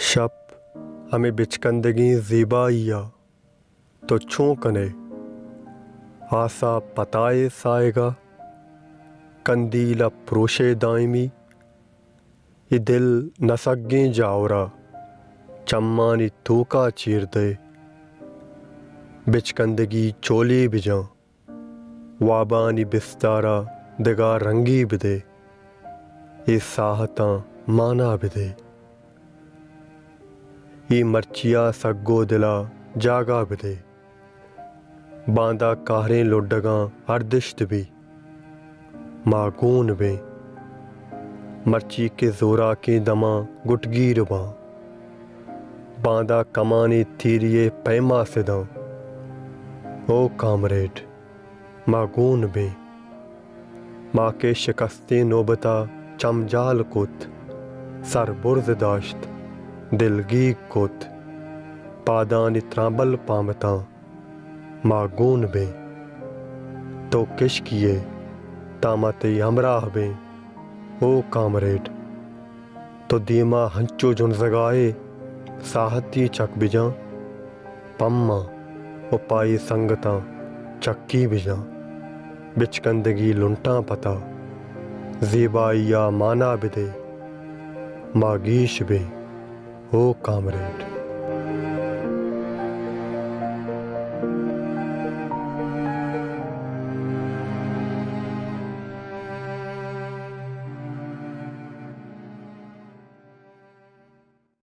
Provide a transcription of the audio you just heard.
शप हमें बिचकंदगी ज़ीबाइया तो छू कने आसा पताए साएगा कंदीला प्रोशे दाइमी ये दिल नसग्गे जावरा चम्मानी तूका चीर दे बिचकंदगी चोली बिजा वाबानी बिस्तारा दगा रंगी बिदे ये साहता माना बिदे ये मर्चिया सग्गो दिला जागा बिदे बांदा काहरें लोडगा अर्दिश्त भी मागून बे मर्ची के जोरा के दमा गुटगीर बांदा कमाने तीरिये पैमा सिदा ओ कामरेड मागून बे माँ के शिकस्ते नोबता चमजाल कुत सर बुर्ज दाश्त दिलगी कुत पादान त्राबल पामता मागून बे तो किश किए तामत हमराह बे ओ कामरेड तो दीमा हंचो जुन जगाए साहती चक बिजा पम्मा उपाई संगता चक्की बिजा बिचकंदगी लुंटा पता ज़ीबाइया माना बिदे मागीश बे ओ कामरेड।